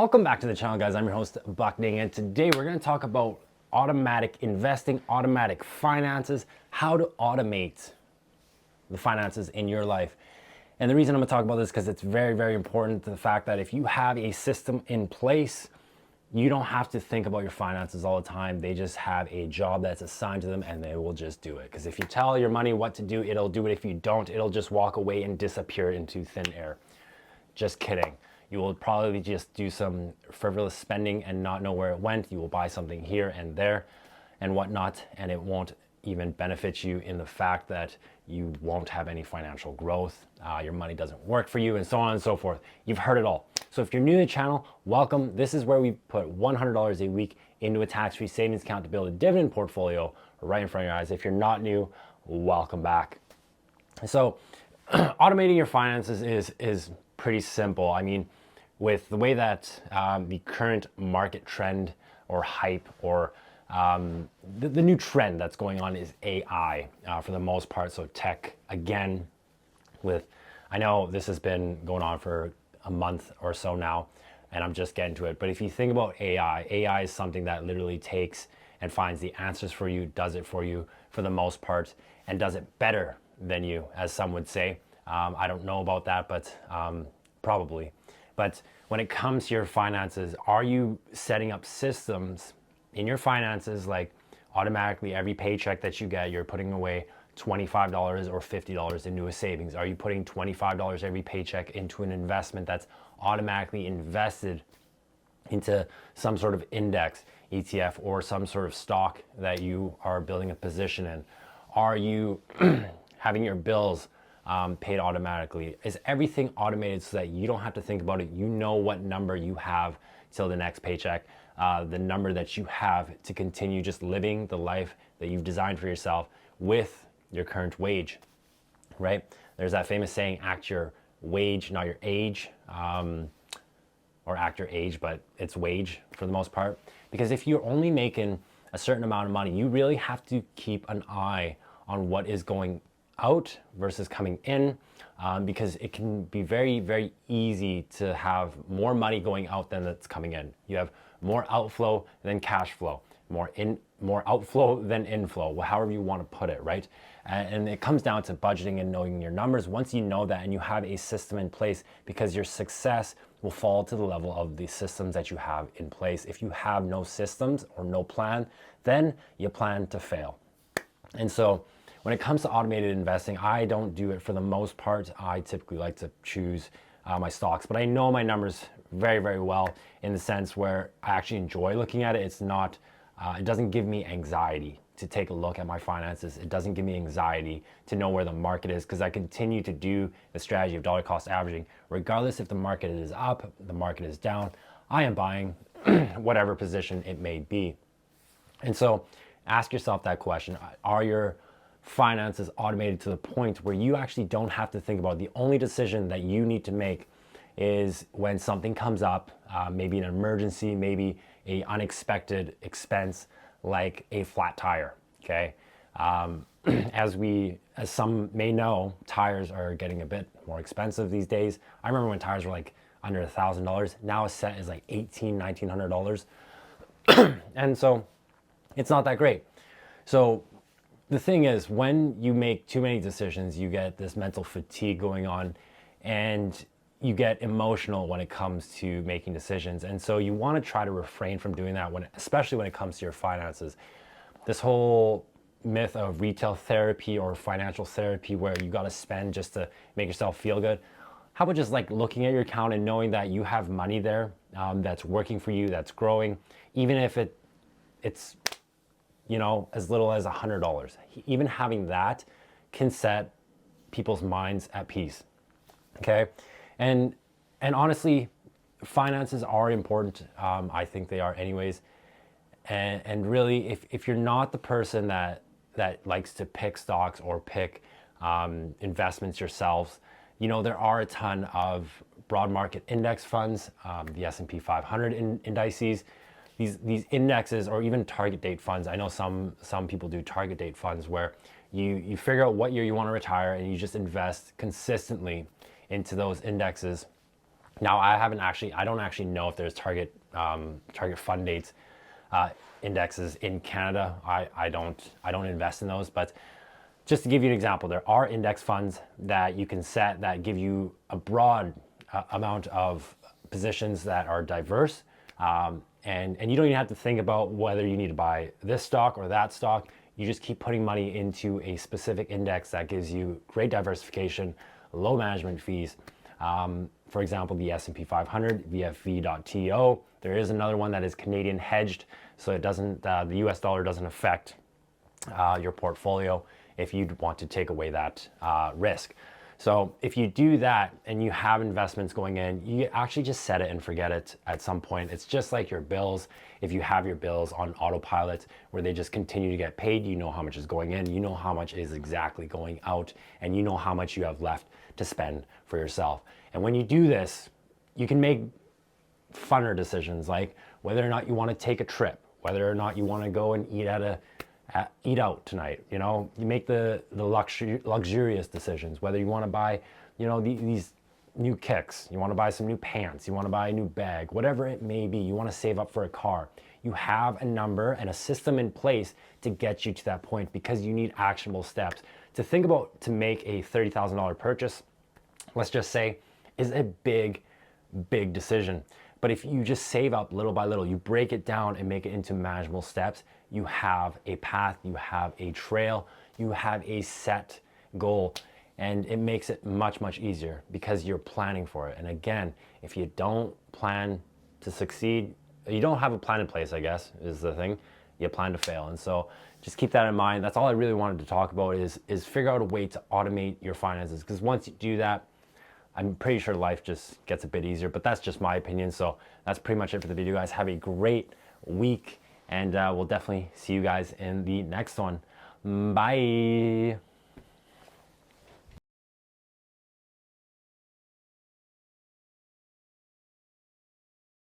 Welcome back to the channel, guys. I'm your host, Buckning, and today we're going to talk about automatic investing, automatic finances, how to automate the finances in your life. And the reason I'm going to talk about this is because it's very, very important to the fact that if you have a system in place, you don't have to think about your finances all the time. They just have a job that's assigned to them and they will just do it. Because if you tell your money what to do, it'll do it. If you don't, it'll just walk away and disappear into thin air. Just kidding. You will probably just do some frivolous spending and not know where it went. You will buy something here and there and whatnot, and it won't even benefit you in the fact that you won't have any financial growth. Your money doesn't work for you, and so on and so forth. You've heard it all. So if you're new to the channel, welcome. This is where we put $100 a week into a tax-free savings account to build a dividend portfolio right in front of your eyes. If you're not new, welcome back. So automating your finances is pretty simple. I mean, with the way that the current market trend or hype or the new trend that's going on is AI for the most part. So tech, again, I know this has been going on for a month or so now, and I'm just getting to it. But if you think about AI is something that literally takes and finds the answers for you, does it for you for the most part, and does it better than you, as some would say. I don't know about that, but probably. But when it comes to your finances, are you setting up systems in your finances, like automatically every paycheck that you get, you're putting away $25 or $50 into a savings? Are you putting $25 every paycheck into an investment that's automatically invested into some sort of index, ETF, or some sort of stock that you are building a position in? Are you having your bills paid automatically? Is everything automated so that you don't have to think about it? You know what number you have till the next paycheck, the number that you have to continue just living the life that you've designed for yourself with your current wage, right? There's that famous saying, act your wage, not your age, or act your age, but it's wage for the most part. Because if you're only making a certain amount of money, you really have to keep an eye on what is going out versus coming in, because it can be very, very easy to have more money going out than that's coming in. You have more outflow than cash flow, more outflow than inflow, however you want to put it, right? And it comes down to budgeting and knowing your numbers. Once you know that and you have a system in place, because your success will fall to the level of the systems that you have in place. If you have no systems or no plan, then you plan to fail. And so when it comes to automated investing, I don't do it for the most part. I typically like to choose my stocks, but I know my numbers very, very well in the sense where I actually enjoy looking at it. It's not, it doesn't give me anxiety to take a look at my finances. It doesn't give me anxiety to know where the market is, because I continue to do the strategy of dollar cost averaging. Regardless if the market is up, the market is down, I am buying whatever position it may be. And so ask yourself that question. Are your finances automated to the point where you actually don't have to think about it? The only decision that you need to make is when something comes up, maybe an emergency, maybe a unexpected expense like a flat tire, okay? As some may know, tires are getting a bit more expensive these days. I remember when tires were like under $1,000. Now a set is like $1,800, $1,900. And so it's not that great. So the thing is, when you make too many decisions, you get this mental fatigue going on, and you get emotional when it comes to making decisions. And so you want to try to refrain from doing that, especially when it comes to your finances. This whole myth of retail therapy or financial therapy, where you got to spend just to make yourself feel good. How about just like looking at your account and knowing that you have money there that's working for you, that's growing, even if it's as little as $100. Even having that can set people's minds at peace, okay? And honestly, finances are important. I think they are anyways. And really, if you're not the person that likes to pick stocks or pick investments yourselves, there are a ton of broad market index funds, the S&P 500 indices. These indexes, or even target date funds. I know some people do target date funds where you figure out what year you want to retire and you just invest consistently into those indexes Now, I don't actually know if there's target fund dates indexes in Canada. I don't invest in those, but just to give you an example, there are index funds that you can set that give you a broad amount of positions that are diverse, and you don't even have to think about whether you need to buy this stock or that stock. You just keep putting money into a specific index that gives you great diversification, low management fees. For example, the S&P 500, VFV.TO. There is another one that is Canadian hedged, so it doesn't, the US dollar doesn't affect your portfolio if you want to take away that risk. So if you do that and you have investments going in, you actually just set it and forget it at some point. It's just like your bills. If you have your bills on autopilot where they just continue to get paid, you know how much is going in, you know how much is exactly going out, and you know how much you have left to spend for yourself. And when you do this, you can make funner decisions, like whether or not you want to take a trip, whether or not you want to go and eat out tonight. You know, you make the luxurious decisions, whether you want to buy, you know, these new kicks, you want to buy some new pants, you want to buy a new bag, whatever it may be, you want to save up for a car. You have a number and a system in place to get you to that point, because you need actionable steps. To think about, to make a $30,000 purchase, let's just say, is a big decision. But if you just save up little by little, you break it down and make it into manageable steps, you have a path, you have a trail, you have a set goal, and it makes it much, much easier because you're planning for it. And again, if you don't plan to succeed, you don't have a plan in place, I guess, is the thing. You plan to fail. And so just keep that in mind. That's all I really wanted to talk about, is figure out a way to automate your finances. Because once you do that, I'm pretty sure life just gets a bit easier, but that's just my opinion. So that's pretty much it for the video, guys. Have a great week, and we'll definitely see you guys in the next one. Bye.